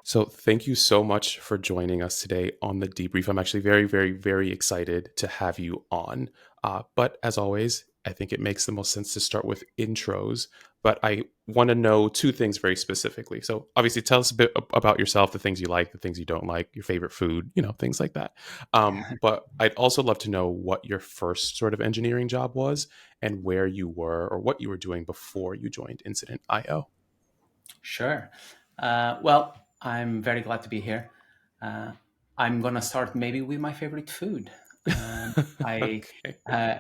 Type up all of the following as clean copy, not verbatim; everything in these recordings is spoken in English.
So, thank you so much for joining us today on the debrief. I'm actually very, very, very excited to have you on. But as always, I think it makes the most sense to start with intros. But I want to know two things very specifically. So, obviously, tell us a bit about yourself, the things you like, the things you don't like, your favorite food, things like that. But I'd also love to know what your first sort of engineering job was and where you were or what you were doing before you joined Incident IO. Sure. Well, I'm very glad to be here. Uh, I'm gonna start maybe with my favorite food. I Okay. uh,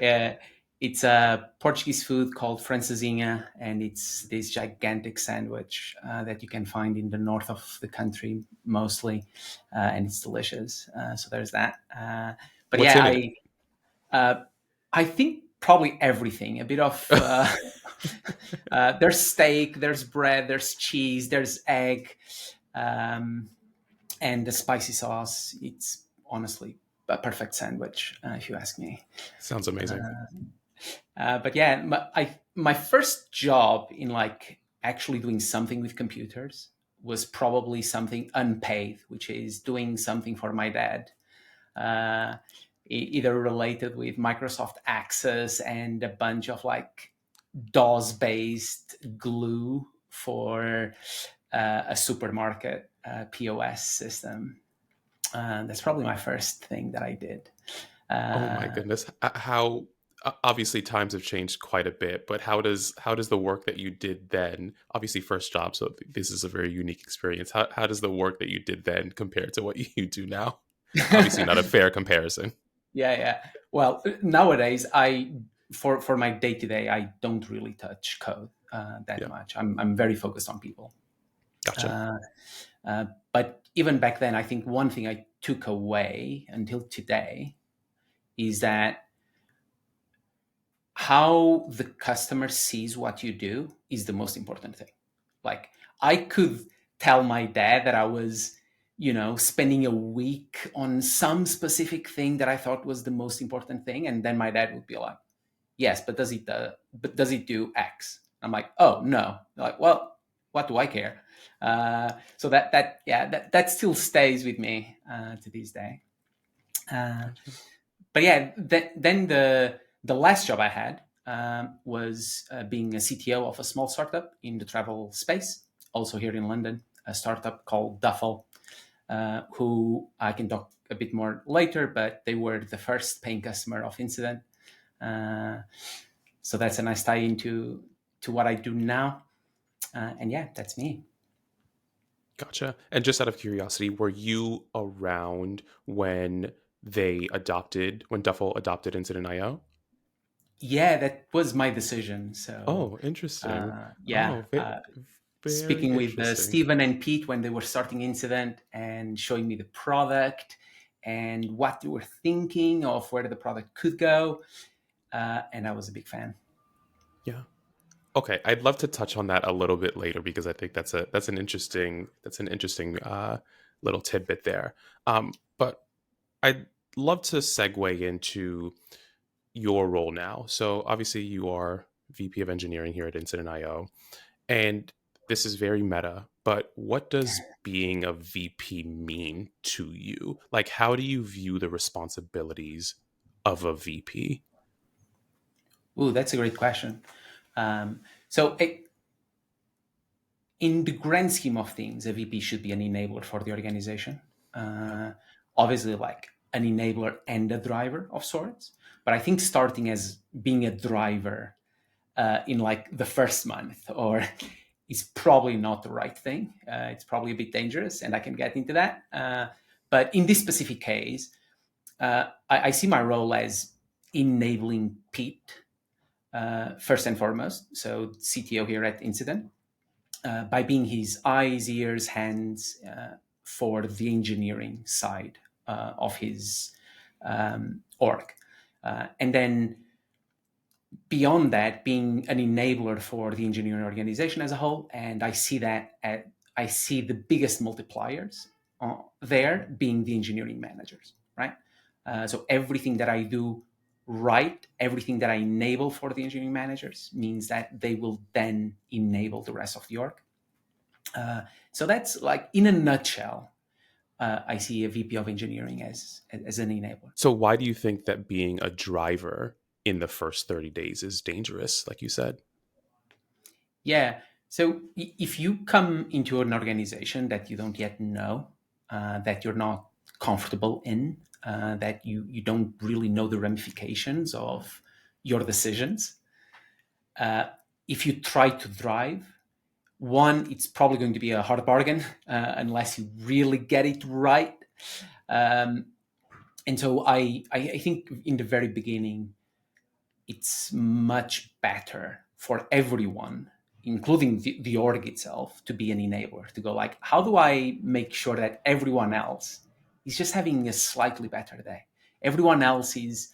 uh, it's a Portuguese food called francesinha, and it's this gigantic sandwich that you can find in the north of the country mostly, and it's delicious. So there's that. But What's yeah, in it? uh, I think probably everything. A bit of there's steak, there's bread, there's cheese, there's egg, um, and the spicy sauce. It's honestly a perfect sandwich, if you ask me. Sounds amazing. But yeah, my first job in like actually doing something with computers was probably something unpaid, which is doing something for my dad. Uh, Either related with Microsoft Access and a bunch of like DOS based glue for a supermarket POS system. That's probably my first thing that I did. Oh my Uh, goodness. How obviously times have changed quite a bit, but how does the work that you did then, obviously first job, so this is a very unique experience. How does the work that you did then compare to what you do now? Obviously not a fair comparison. yeah, yeah. Well, nowadays for my day to day, I don't really touch code that Yeah. much. I'm very focused on people. Gotcha. Uh, but even back then, I think one thing I took away until today is that how the customer sees what you do is the most important thing. Like I could tell my dad that I was, spending a week on some specific thing that I thought was the most important thing, and then my dad would be like, "Yes, but does it do X?" I'm like, "Oh no." They're like, "Well, what do I care?" So that still stays with me to this day. Uh, Gotcha. but yeah, then the last job I had was being a CTO of a small startup in the travel space, also here in London, a startup called Duffel, who I can talk a bit more later, but they were the first paying customer of Incident. Uh, so that's a nice tie into to what I do now. And yeah, that's me. Gotcha. And just out of curiosity, were you around when Duffel adopted Incident IO? Yeah, that was my decision. So Oh, interesting. yeah, Oh, very speaking with interesting. Stephen and Pete when they were starting Incident and showing me the product and what they were thinking of where the product could go. And I was a big fan. Yeah. Okay, I'd love to touch on that a little bit later because I think that's an interesting little tidbit there. But I'd love to segue into your role now. So obviously you are VP of Engineering here at Incident IO, and this is very meta. But what does being a VP mean to you? Like, how do you view the responsibilities of a VP? Ooh, that's a great question. So in the grand scheme of things, a VP should be an enabler for the organization. Yep. Uh, Obviously, like an enabler and a driver of sorts. But I think starting as being a driver in like the first month or is probably not the right thing. It's probably a bit dangerous, and I can get into that. But in this specific case, I see my role as enabling Pete first and foremost. So CTO here at Incident by being his eyes, ears, hands for the engineering side of his org. And then beyond that, being an enabler for the engineering organization as a whole. And I see the biggest multipliers there being the engineering managers, right? So everything that I do right, everything that I enable for the engineering managers means that they will then enable the rest of the org. Uh, so that's like in a nutshell. I see a VP of engineering as an enabler. So why do you think that being a driver in the first 30 days is dangerous, like you said? Yeah. So if you come into an organization that you don't yet know, that you're not comfortable in, that you don't really know the ramifications of your decisions, uh, if you try to drive, one, it's probably going to be a hard bargain unless you really get it right. Um, and so I think in the very beginning, it's much better for everyone, including the org itself, to be an enabler, to go like, how do I make sure that everyone else is just having a slightly better day? Everyone else is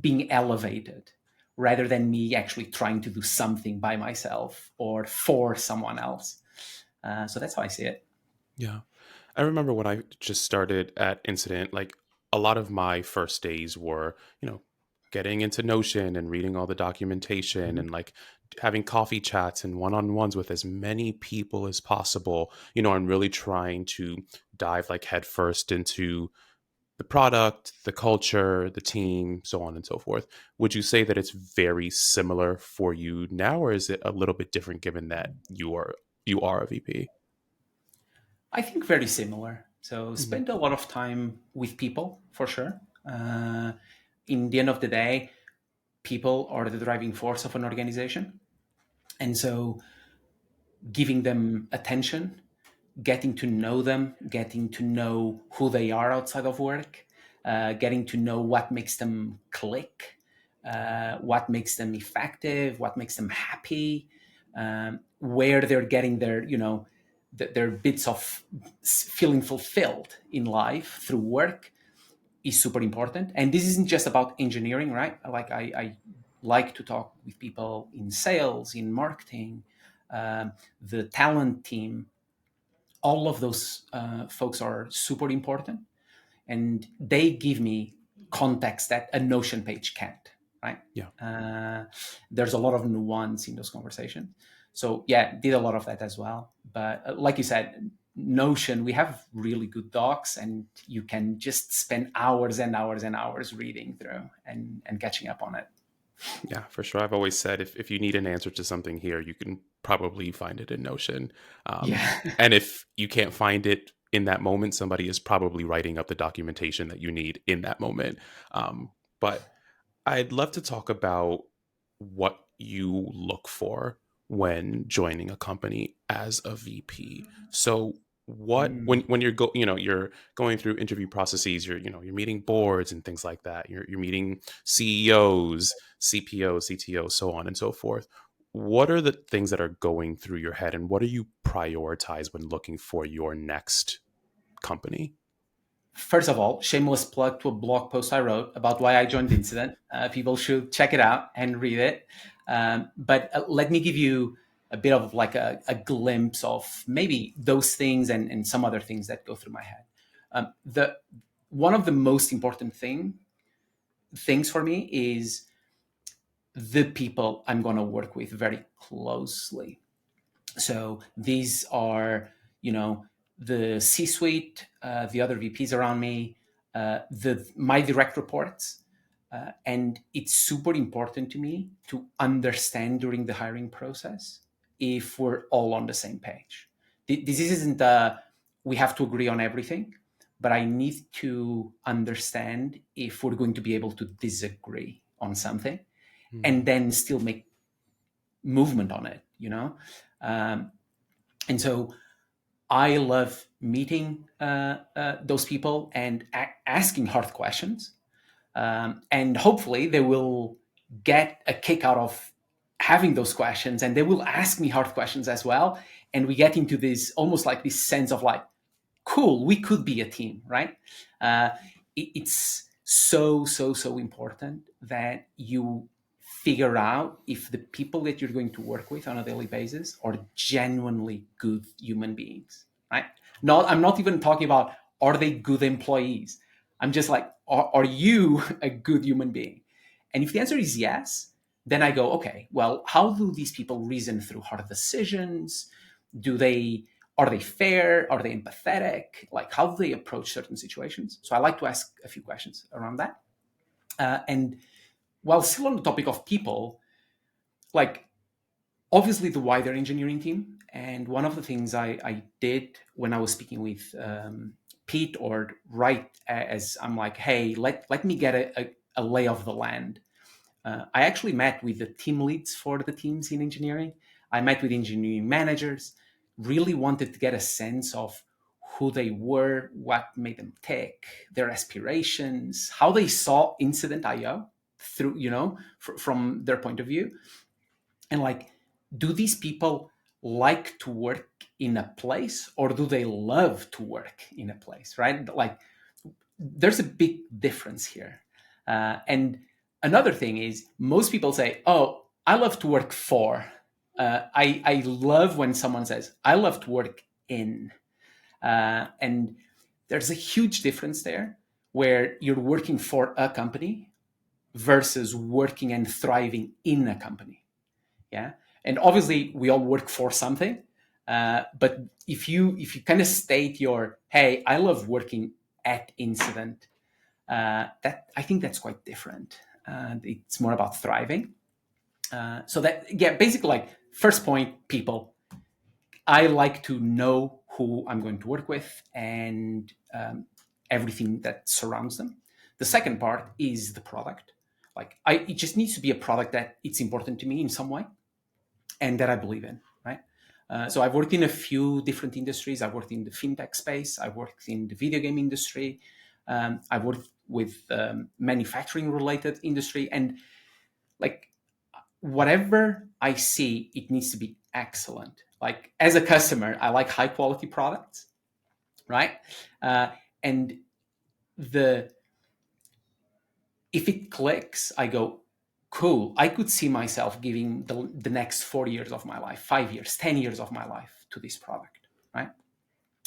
being elevated rather than me actually trying to do something by myself or for someone else. So that's how I see it. Yeah. I remember when I just started at Incident, like a lot of my first days were, getting into Notion and reading all the documentation Mhm. and like having coffee chats and one-on-ones with as many people as possible. I'm really trying to dive like headfirst into the product, the culture, the team, so on and so forth. Would you say that it's very similar for you now, or is it a little bit different given that you are a VP? I think very similar. So Mhm. spend a lot of time with people for sure. Uh, in the end of the day, people are the driving force of an organization. And so giving them attention, getting to know them, getting to know who they are outside of work, getting to know what makes them click, what makes them effective, what makes them happy, where they're getting their bits of feeling fulfilled in life through work is super important. And this isn't just about engineering, right? I like to talk with people in sales, in marketing, the talent team. All of those folks are super important, and they give me context that a Notion page can't. Right? Yeah. Uh, there's a lot of nuance in those conversations. So yeah, did a lot of that as well. But like you said, Notion, we have really good docs, and you can just spend hours and hours and hours reading through and catching up on it. Yeah, for sure. I've always said if you need an answer to something here, you can probably find it in Notion. Yeah. And if you can't find it in that moment, somebody is probably writing up the documentation that you need in that moment. But I'd love to talk about what you look for when joining a company as a VP. So what Mm. when you're going through interview processes, you're meeting boards and things like that. You're meeting CEOs, CPOs, CTOs, so on and so forth. What are the things that are going through your head and what do you prioritize when looking for your next company? First of all, shameless plug to a blog post I wrote about why I joined Incident. People should check it out and read it. But let me give you a bit of like a glimpse of maybe those things and some other things that go through my head. The One of the most important things for me is the people I'm going to work with very closely. So these are, you know, the C-suite, the other VPs around me, the my direct reports, and it's super important to me to understand during the hiring process if we're all on the same page. This isn't we have to agree on everything, but I need to understand if we're going to be able to disagree on something and Hmm. then still make movement on it. Um, and so I love meeting those people and asking hard questions. And hopefully they will get a kick out of having those questions and they will ask me hard questions as well. And we get into this almost like this sense of like, cool, we could be a team, right? Uh, it's so important that you figure out if the people that you're going to work with on a daily basis are genuinely good human beings, right? Not, I'm not even talking about are they good employees. I'm just like, are you a good human being? And if the answer is yes, then I go, okay, well, how do these people reason through hard decisions? Do they Are they fair? Are they empathetic? Like, how do they approach certain situations? So I like to ask a few questions around that. And while still on the topic of people, like obviously the wider engineering team. And one of the things I did when I was speaking with Pete, or right as I'm like, hey, let me get a lay of the land. I actually met with the team leads for the teams in engineering. I met with engineering managers, really wanted to get a sense of who they were, what made them tick, their aspirations, how they saw incident IO through, from their point of view. And like, do these people like to work in a place, or do they love to work in a place, right? Like, there's a big difference here. And another thing is, most people say, oh, I love to work for. I love when someone says, I love to work in. And there's a huge difference there, where you're working for a company versus working and thriving in a company. Yeah. And obviously we all work for something. But if you kind of state your, hey, I love working at Incident, that I think that's quite different. It's more about thriving. So that, yeah, basically, like, first point, people. I like to know who I'm going to work with, and everything that surrounds them. The second part is the product. Like, it just needs to be a product that it's important to me in some way, and that I believe in, right? So I've worked in a few different industries. I've worked in the fintech space. I've worked in the video game industry. I've worked with manufacturing related industry, and like, whatever I see, it needs to be excellent. Like, as a customer, I like high quality products, right? And the if it clicks, I go, cool. I could see myself giving the next 4 years of my life, 5 years, 10 years of my life to this product, right?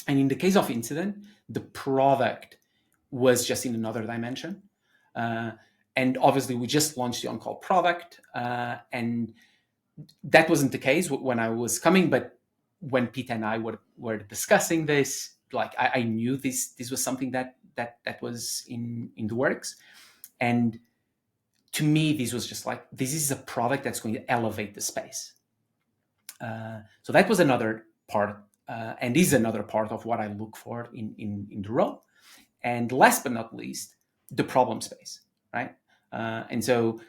And in the case of Incident, the product was just in another dimension. And obviously, we just launched the on-call product, and that wasn't the case when I was coming. But when Pete and I were discussing this, like, I knew this was something that was in the works. And to me, this was just like, this is a product that's going to elevate the space. So that was another part, and is another part of what I look for in the role. And last but not least, the problem space, right? And so,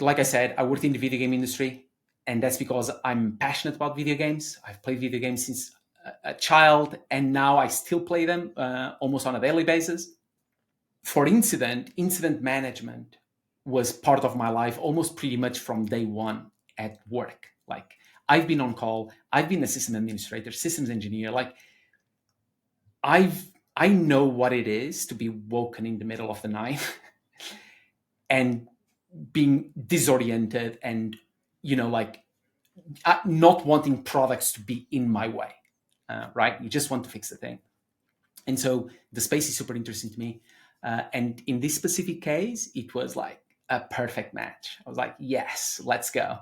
like I said, I worked in the video game industry, and that's because I'm passionate about video games. I've played video games since a child, and now I still play them almost on a daily basis. For incident management was part of my life almost pretty much from day one at work. Like, I've been on call, I've been a system administrator, systems engineer. Like, I know what it is to be woken in the middle of the night and being disoriented, and like, not wanting products to be in my way. Right? You just want to fix the thing. And so the space is super interesting to me. And in this specific case, it was like a perfect match. I was like, yes, let's go.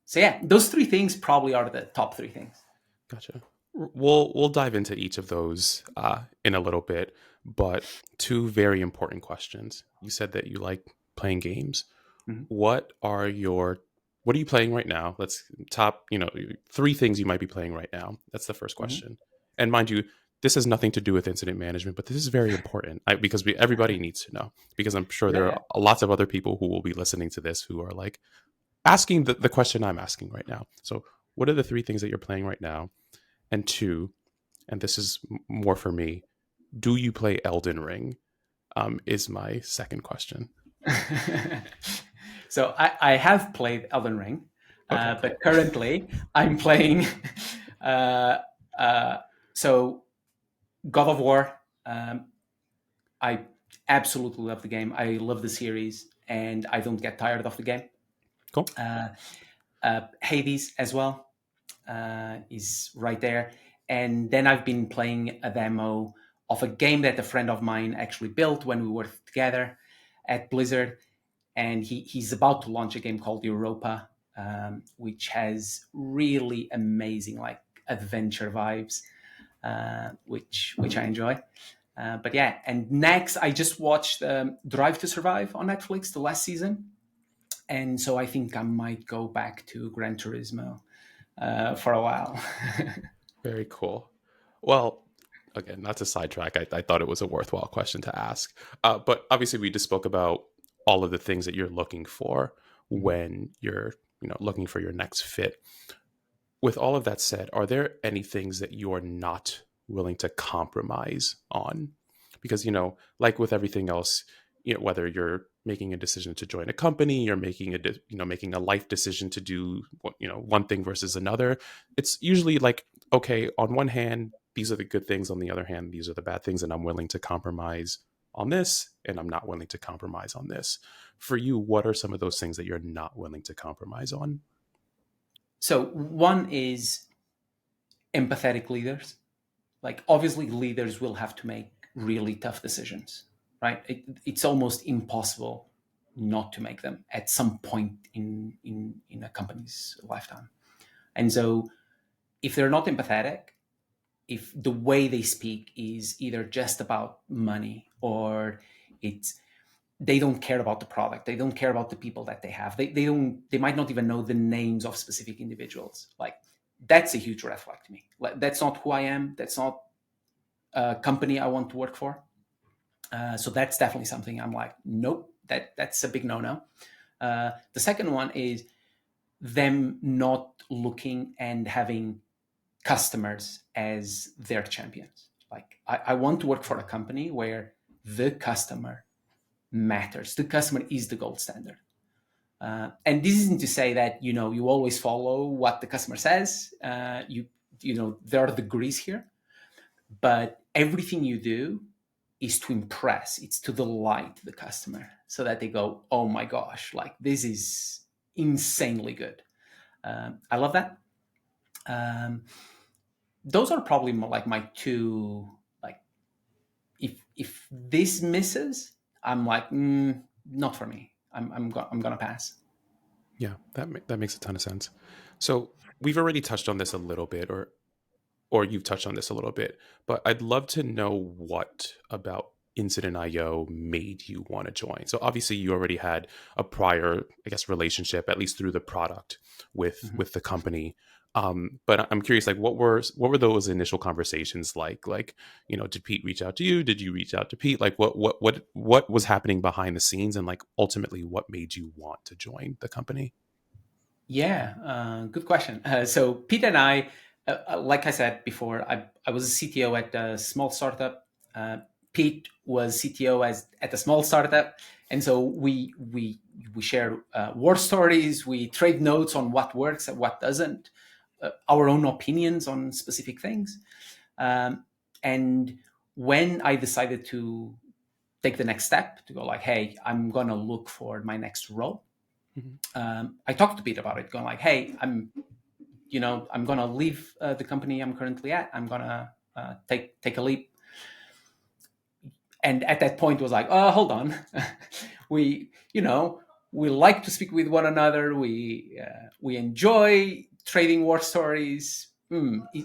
So yeah, those three things probably are the top three things. Gotcha. We'll dive into each of those in a little bit, but two very important questions. You said that you like playing games. Mm-hmm. What are you playing right now? Let's top, three things you might be playing right now. That's the first Mm-hmm. question. And mind you, this has nothing to do with incident management, but this is very important because everybody needs to know, because I'm sure Yeah, there yeah. are lots of other people who will be listening to this who are like asking the question I'm asking right now. So what are the three things that you're playing right now? And two, and this is more for me, do you play Elden Ring? Is my second question. So I have played Elden Ring, Okay, but cool. currently I'm playing. Uh, uh, so God of War. I absolutely love the game. I love the series, and I don't get tired of the game. Cool. Uh, Hades as well is right there. And then I've been playing a demo of a game that a friend of mine actually built when we worked together at Blizzard. And he's about to launch a game called Europa, which has really amazing, like, adventure vibes, which I enjoy. But yeah, and next I just watched Drive to Survive on Netflix, the last season, and so I think I might go back to Gran Turismo for a while. Very cool. Well, again, not to sidetrack, I thought it was a worthwhile question to ask. But obviously, we just spoke about all of the things that you're looking for Mhm. when you're, looking for your next fit. With all of that said, are there any things that you're not willing to compromise on? Because, like with everything else, whether you're making a decision to join a company, you're making making a life decision to do one thing versus another, it's usually like, okay, on one hand, these are the good things, on the other hand, these are the bad things, and I'm willing to compromise on this, and I'm not willing to compromise on this. For you, what are some of those things that you're not willing to compromise on? So one is empathetic leaders. Like obviously, leaders will have to make really tough decisions, right? It's almost impossible not to make them at some point in a company's lifetime. And so, if they're not empathetic, if the way they speak is either just about money or it's they don't care about the product, they don't care about the people that they have, they might not even know the names of specific individuals, like that's a huge red flag to me. Like, that's not who I am, that's not a company I want to work for. So that's definitely something I'm like, nope, that's a big no-no. The second one is them not looking and having customers as their champions. Like I want to work for a company where the customer matters. The customer is the gold standard. And this isn't to say that you always follow what the customer says. There are degrees here, but everything you do is to impress. It's to delight the customer so that they go, "Oh my gosh, like this is insanely good." I love that. Um, those are probably like my two. Like, if this misses, I'm like, not for me. I'm gonna pass. Yeah, that makes a ton of sense. So we've already touched on this a little bit, or you've touched on this a little bit, but I'd love to know what about Incident IO made you want to join. So obviously you already had a prior, I guess, relationship, at least through the product Mhm. with the company. But I'm curious, like, what were those initial conversations like? Like, did Pete reach out to you? Did you reach out to Pete? Like, what was happening behind the scenes, and like ultimately, what made you want to join the company? Yeah, good question. So Pete and I, like I said before, I was a CTO at a small startup. Uh, Pete was CTO at a small startup, and so we share war stories. We trade notes on what works and what doesn't, our own opinions on specific things. Um, and when I decided to take the next step to go like, hey, I'm gonna look for my next role. Mhm. I talked to Pete about it, going like, "Hey, I'm gonna leave the company I'm currently at. I'm gonna take a leap." And at that point, was like, "Oh, hold on, we we like to speak with one another. We enjoy trading war stories.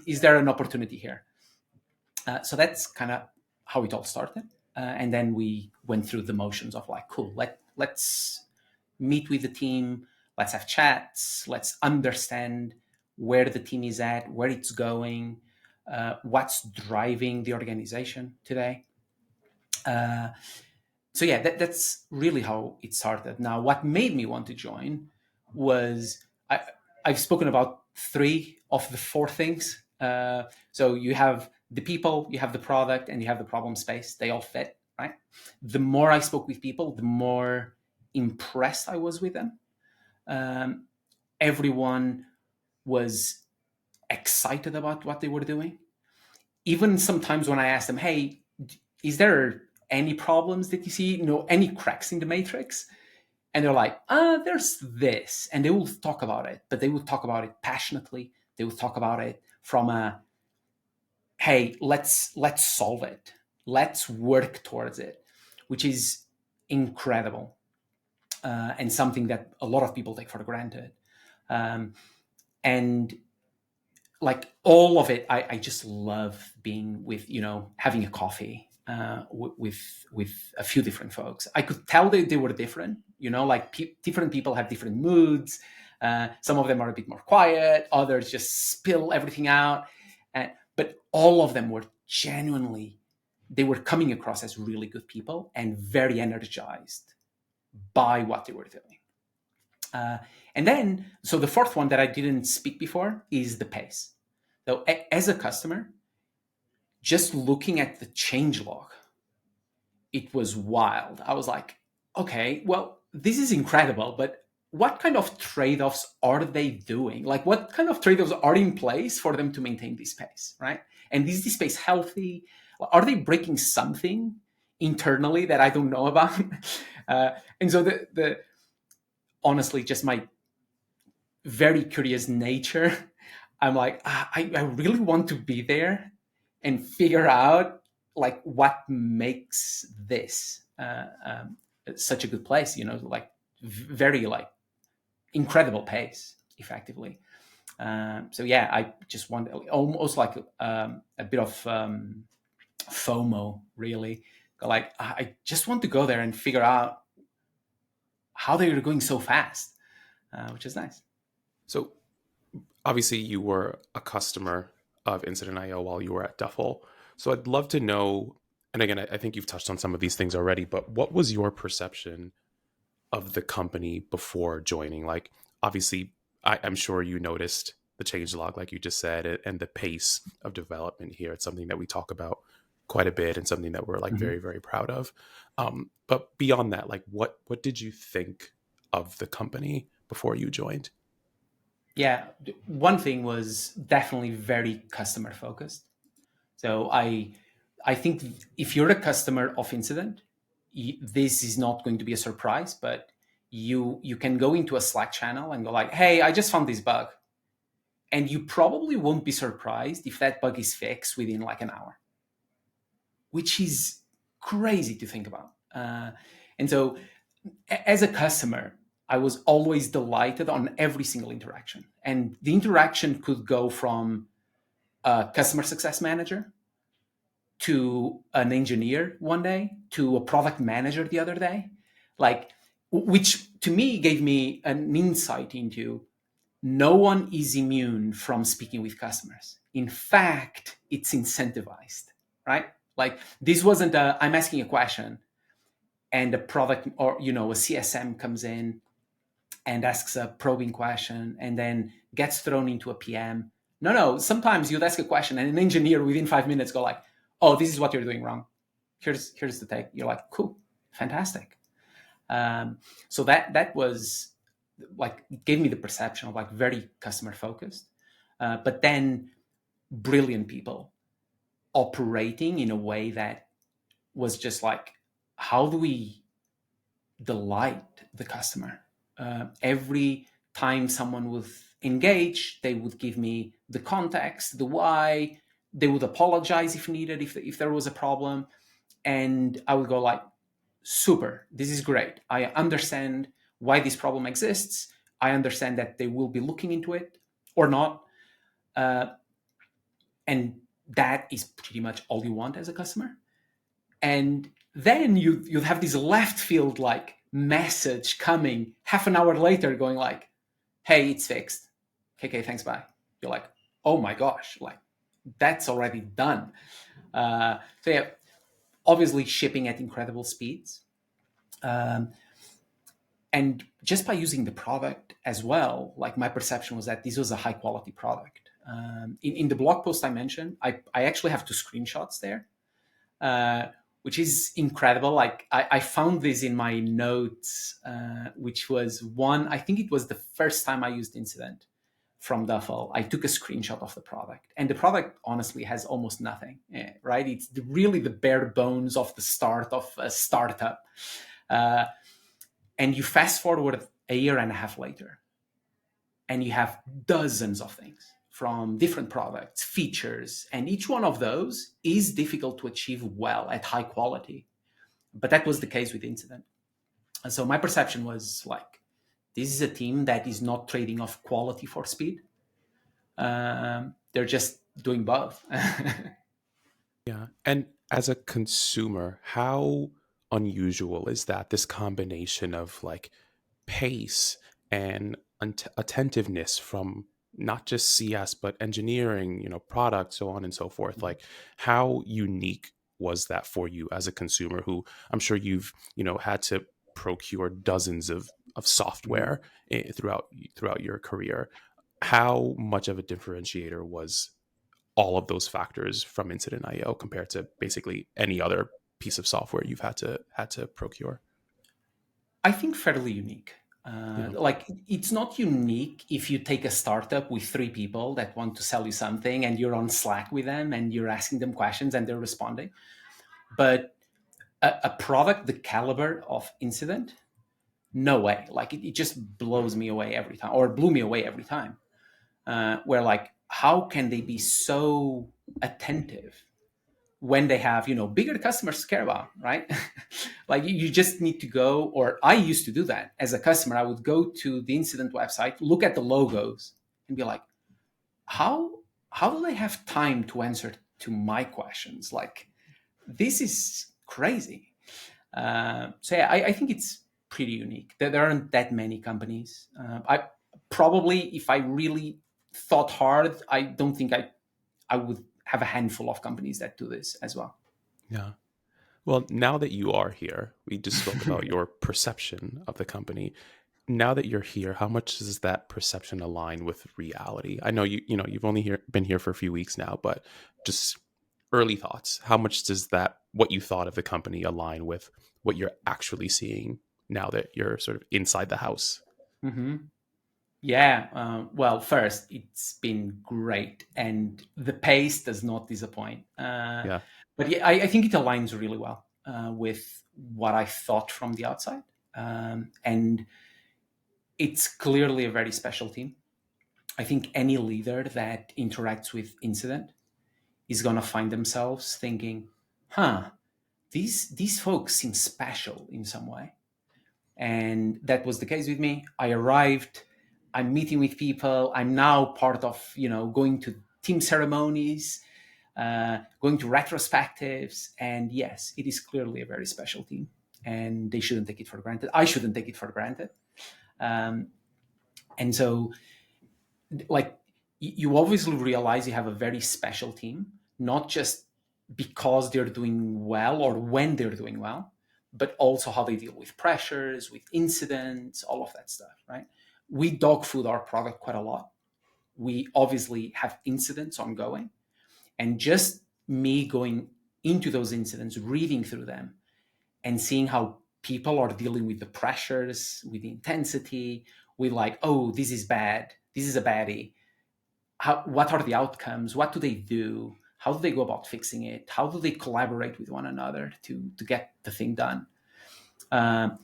Is there an opportunity here?" So that's kind of how it all started. And then we went through the motions of like, cool, let's meet with the team, let's have chats, let's understand where the team is at, where it's going, what's driving the organization today. Uh, so yeah, that's really how it started. Now, what made me want to join was I've spoken about three of the four things. So you have the people, you have the product, and you have the problem space. They all fit, right? The more I spoke with people, the more impressed I was with them. Um, everyone was excited about what they were doing. Even sometimes when I asked them, "Hey, is there any problems that you see? Any cracks in the matrix?" And they're like, there's this," and they will talk about it, but they will talk about it passionately. They will talk about it from a, "Hey, let's solve it. Let's work towards it," which is incredible, and something that a lot of people take for granted. Um, and like all of it, I just love being with, having a coffee with a few different folks. I could tell they were different, like different people have different moods. Some of them are a bit more quiet, others just spill everything out. But all of them were genuinely, they were coming across as really good people and very energized by what they were doing. Uh, and then, so the fourth one that I didn't speak before is the pace. So as a customer, just looking at the change log, it was wild. I was like, okay, well, this is incredible, but what kind of trade-offs are they doing? Like, what kind of trade-offs are in place for them to maintain this pace, right? And is this pace healthy? Are they breaking something internally that I don't know about? And so the honestly, just my very curious nature, I'm like, I really want to be there and figure out like what makes this such a good place, like very like incredible pace, effectively. So yeah, I just want almost like a bit of FOMO, really. Like I just want to go there and figure out how they're going so fast, which is nice. So obviously you were a customer of Incident.io while you were at Duffel. So I'd love to know, and again, I think you've touched on some of these things already, but what was your perception of the company before joining? Like, obviously, I'm sure you noticed the change log, like you just said, and the pace of development here. It's something that we talk about quite a bit and something that we're like Mm-hmm. very, very proud of. But beyond that, like what did you think of the company before you joined? Yeah, one thing was definitely very customer focused. So I think if you're a customer of Incident, this is not going to be a surprise, but you can go into a Slack channel and go like, "Hey, I just found this bug." And you probably won't be surprised if that bug is fixed within like an hour, which is crazy to think about. And so as a customer, I was always delighted on every single interaction. And the interaction could go from a customer success manager to an engineer one day to a product manager the other day, like, which to me gave me an insight into no one is immune from speaking with customers. In fact, it's incentivized, right? Like this wasn't a I'm asking a question and a product or a CSM comes in and asks a probing question and then gets thrown into a PM. No. Sometimes you'd ask a question and an engineer within 5 minutes go like, "Oh, this is what you're doing wrong. Here's the take." You're like, "Cool, fantastic." So that was like gave me the perception of like very customer focused, but then brilliant people operating in a way that was just like, how do we delight the customer? Every time someone would engage, they would give me the context, the why. They would apologize if needed, if there was a problem, and I would go like, "Super, this is great. I understand why this problem exists. I understand that they will be looking into it or not." Uh, and that is pretty much all you want as a customer. And then you'd have this left field like message coming half an hour later going like, "Hey, it's fixed. Okay, thanks, bye." You're like, "Oh my gosh, like that's already done." So yeah, obviously shipping at incredible speeds. Um, and just by using the product as well, like my perception was that this was a high quality product. In the blog post I mentioned, I actually have two screenshots there, uh, which is incredible. Like I found this in my notes, which was one, I think it was the first time I used Incident from Duffel. I took a screenshot of the product, and the product honestly has almost nothing, right? It's really the bare bones of the start of a startup. Uh, and you fast forward a year and a half later, and you have dozens of things from different products, features, and each one of those is difficult to achieve well at high quality. But that was the case with Incident. And so my perception was like, this is a team that is not trading off quality for speed. They're just doing both. Yeah. And as a consumer, how unusual is that, this combination of like pace and attentiveness from not just CS but engineering, product, so on and so forth? Like, how unique was that for you as a consumer who, I'm sure you've, had to procure dozens of Mhm. software throughout your career? How much of a differentiator was all of those factors from Incident IO compared to basically any other piece of software you've had to procure? I think fairly unique. Yeah. Like it's not unique if you take a startup with three people that want to sell you something and you're on Slack with them and you're asking them questions and they're responding. But a product the caliber of Incident, no way. Like it just blows me away every time, or blew me away every time. Where like, how can they be so attentive when they have bigger customers to care about, right? Like you just need to go, or I used to do that as a customer. I would go to the Incident website, look at the logos, and be like, how how do they have time to answer to my questions? Like this is crazy. So yeah, I think it's pretty unique. There aren't that many companies. I probably, if I really thought hard, I don't think I would have a handful of companies that do this as well. Yeah. Well, now that you are here, we just spoke about your perception of the company. Now that you're here, how much does that perception align with reality? I know you've only been here for a few weeks now, but just early thoughts. How much does that, what you thought of the company, align with what you're actually seeing now that you're sort of inside the house? Hmm. Yeah. Well, first, it's been great, and the pace does not disappoint. Yeah. But yeah, I think it aligns really well with what I thought from the outside, and it's clearly a very special team. I think any leader that interacts with Incident is going to find themselves thinking, "Huh, these folks seem special in some way." And that was the case with me. I arrived, I'm meeting with people, I'm now part of going to team ceremonies, going to retrospectives, and yes, it is clearly a very special team, and they shouldn't take it for granted. I shouldn't take it for granted. um, and so, like, you obviously realize you have a very special team, not just because they're doing well or when they're doing well, but also how they deal with pressures, with incidents, all of that stuff, right? We dog food our product quite a lot. We obviously have incidents ongoing, and just me going into those incidents, reading through them, and seeing how people are dealing with the pressures, with the intensity, with like, oh, this is bad, this is a baddie, what are the outcomes, what do they do, how do they go about fixing it, how do they collaborate with one another to get the thing done. um,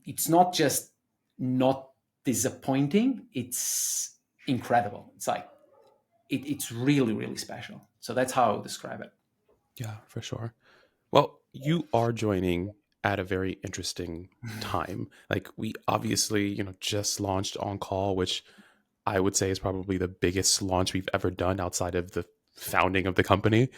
it's not just not disappointing, it's incredible. It's like it's really really special. So that's how I would describe it. Yeah, for sure. Well, you are joining at a very interesting time. Like, we obviously, just launched On Call, which I would say is probably the biggest launch we've ever done outside of the founding of the company.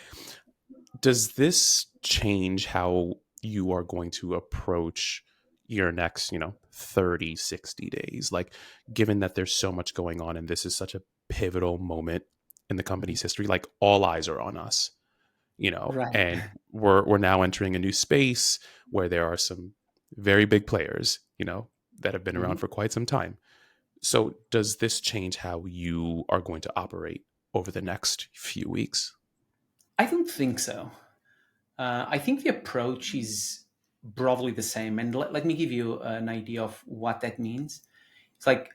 Does this change how you are going to approach your next, 30, 60 days? Like, given that there's so much going on and this is such a pivotal moment in the company's history, like, all eyes are on us, Right. and we're now entering a new space where there are some very big players, that have been around Mhm. for quite some time. So does this change how you are going to operate over the next few weeks? I don't think so. I think the approach is broadly the same, and let me give you an idea of what that means. It's like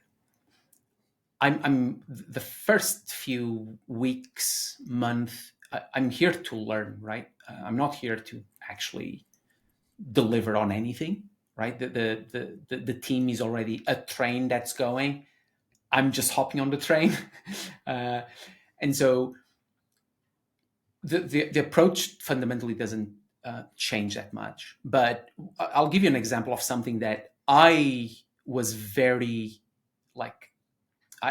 I'm the first few weeks, month, I'm here to learn, right? I'm not here to actually deliver on anything, right? The team is already a train that's going. I'm just hopping on the train. uh, and so the approach fundamentally doesn't change that much. But I'll give you an example of something that I was very like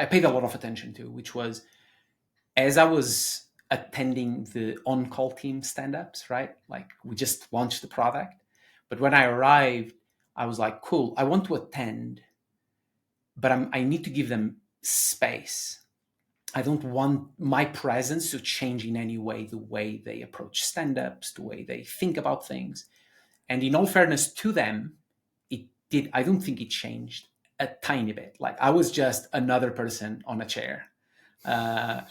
I paid a lot of attention to, which was as I was attending the on-call team stand-ups, right? Like we just launched the product, but when I arrived, I was like, cool, I want to attend, but I need to give them space. I don't want my presence to change in any way the way they approach stand-ups, the way they think about things. And in all fairness to them, it did. I don't think it changed a tiny bit. Like I was just another person on a chair, uh,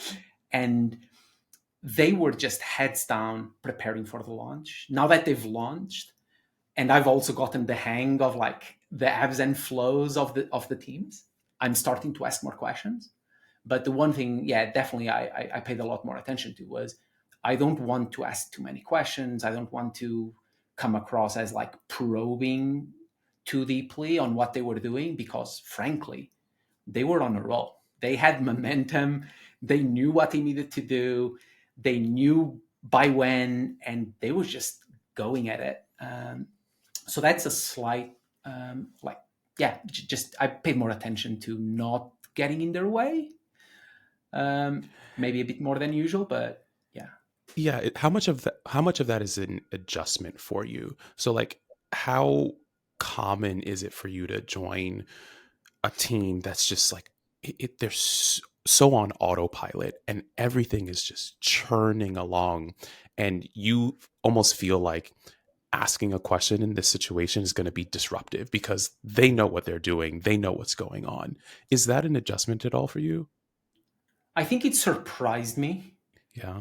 and they were just heads down preparing for the launch. Now that they've launched, and I've also gotten the hang of like the ebbs and flows of the teams, I'm starting to ask more questions. But the one thing, yeah, definitely I paid a lot more attention to was I don't want to ask too many questions. I don't want to come across as like probing too deeply on what they were doing because frankly, they were on a roll. They had momentum. They knew what they needed to do. They knew by when, and they were just going at it. So that's a slight, like, yeah, just I paid more attention to not getting in their way. Maybe a bit more than usual, but yeah. Yeah, how much of that is an adjustment for you? So like how common is it for you to join a team that's just like they're so on autopilot and everything is just churning along and you almost feel like asking a question in this situation is going to be disruptive because they know what they're doing, they know what's going on. Is that an adjustment at all for you? I think it surprised me Yeah.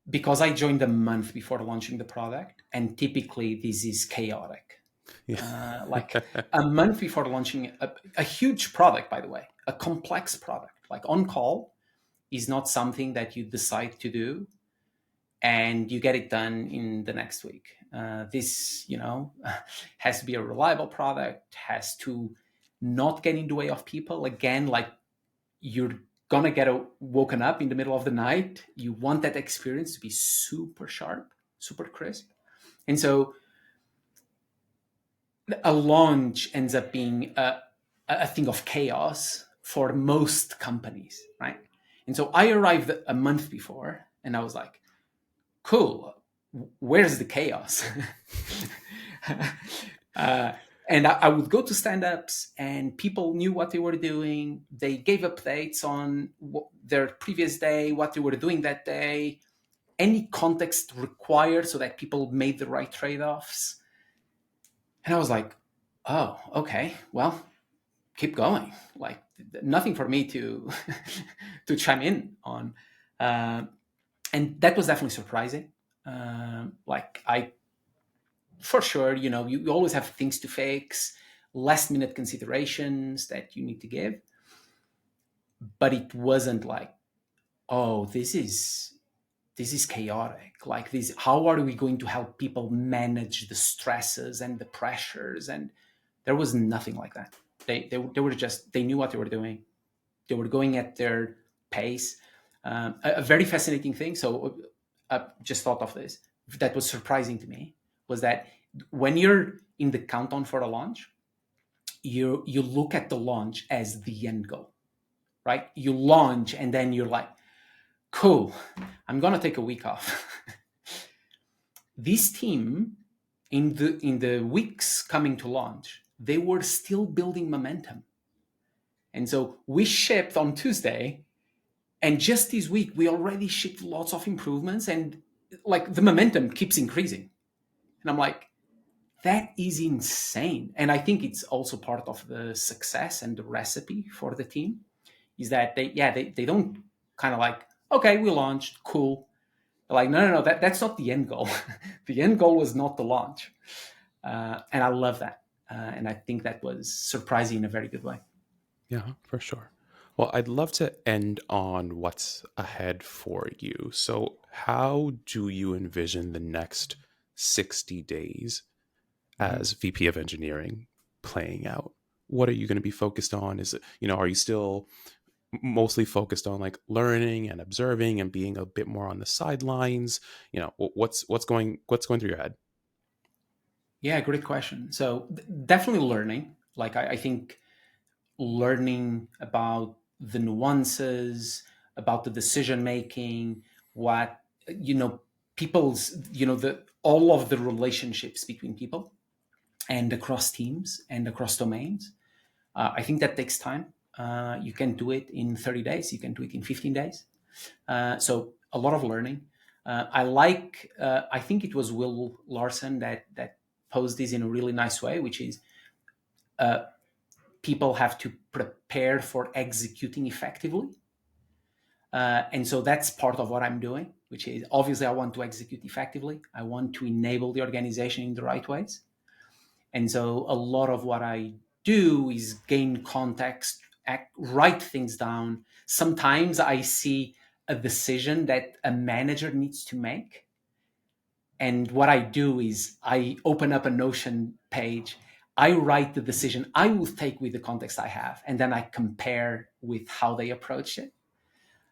because I joined a month before launching the product, and typically this is chaotic. Yeah. Like a month before launching a huge product, by the way, a complex product, like on call is not something that you decide to do and you get it done in the next week. This, has to be a reliable product, has to not get in the way of people. Again, like you're gonna get woken up in the middle of the night. You want that experience to be super sharp, super crisp. And so a launch ends up being a thing of chaos for most companies, right? And so I arrived a month before and I was like, cool, where's the chaos? uh, and I would go to stand-ups and people knew what they were doing. They gave updates on their previous day, what they were doing that day, any context required so that people made the right trade-offs. And I was like, oh, okay, well, keep going. Like nothing for me to to chime in on. Uh, and that was definitely surprising. Like I, for sure, you always have things to fix, last minute considerations that you need to give, but it wasn't like, oh, this is chaotic. Like this, how are we going to help people manage the stresses and the pressures? And there was nothing like that. They were just they knew what they were doing. They were going at their pace. A very fascinating thing. So I just thought of this. That was surprising to me was that when you're in the countdown for a launch, you look at the launch as the end goal, right? You launch and then you're like, cool, I'm gonna take a week off. This team in the weeks coming to launch, they were still building momentum. And so we shipped on Tuesday, and just this week we already shipped lots of improvements, and like the momentum keeps increasing. And I'm like, that is insane. And I think it's also part of the success and the recipe for the team is that they don't kind of like, okay, we launched, cool. They're like, no, that's not the end goal. The end goal was not the launch. And I love that. And I think that was surprising in a very good way. Yeah, for sure. Well, I'd love to end on what's ahead for you. So, how do you envision the next 60 days Mhm. as VP of engineering playing out? What are you going to be focused on? Is it, are you still mostly focused on like learning and observing and being a bit more on the sidelines? What's going through your head? Yeah, great question. So definitely learning. Like I think learning about the nuances, about the decision making, what, people's, the all of the relationships between people and across teams and across domains. I think that takes time. You can do it in 30 days, you can do it in 15 days. So a lot of learning. I think it was Will Larson that posed this in a really nice way, which is people have to prepare for executing effectively. And so that's part of what I'm doing, which is obviously I want to execute effectively. I want to enable the organization in the right ways. And so a lot of what I do is gain context, write things down. Sometimes I see a decision that a manager needs to make. And what I do is I open up a Notion page. I write the decision I will take with the context I have, and then I compare with how they approached it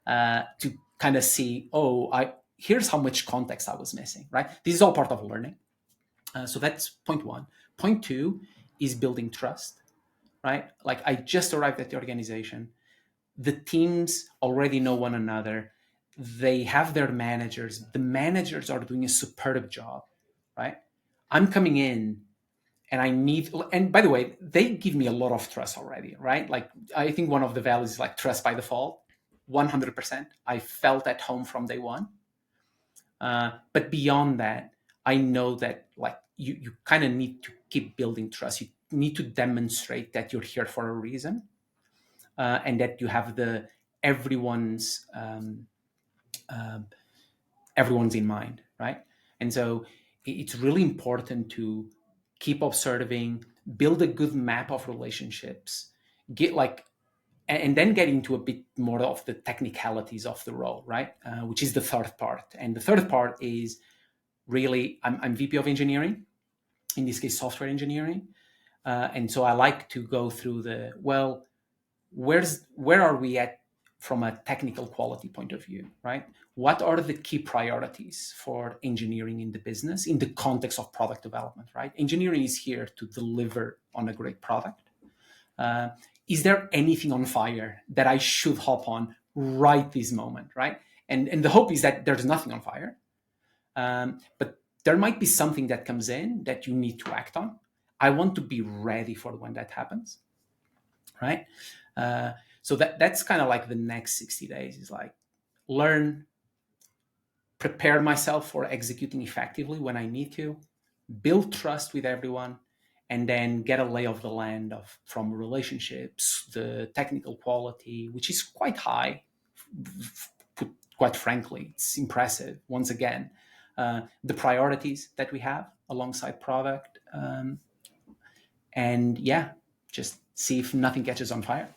to kind of see, here's how much context I was missing, right? This is all part of learning. So that's point one. Point two is building trust, right? Like I just arrived at the organization. The teams already know one another. They have their managers. The managers are doing a superb job, right? I'm coming in and and by the way, they give me a lot of trust already, right? Like I think one of the values is like trust by default, 100%. I felt at home from day one. But beyond that, I know that like you kind of need to keep building trust. You need to demonstrate that you're here for a reason, and that you have the everyone's uh, everyone's in mind, right? And so it's really important to keep observing, build a good map of relationships, get like, and then get into a bit more of the technicalities of the role, right? Which is the third part. And the third part is really, I'm VP of engineering, in this case, software engineering. And so I like to go through where are we at from a technical quality point of view, right? What are the key priorities for engineering in the business in the context of product development, right? Engineering is here to deliver on a great product. Uh, is there anything on fire that I should hop on right this moment, right? And the hope is that there's nothing on fire, but there might be something that comes in that you need to act on. I want to be ready for when that happens, right? Uh, so that's kind of like the next 60 days is like learn, prepare myself for executing effectively when I need to, build trust with everyone, and then get a lay of the land of from relationships, the technical quality, which is quite high. Quite frankly, it's impressive. Once again, the priorities that we have alongside product, and yeah, just see if nothing catches on fire.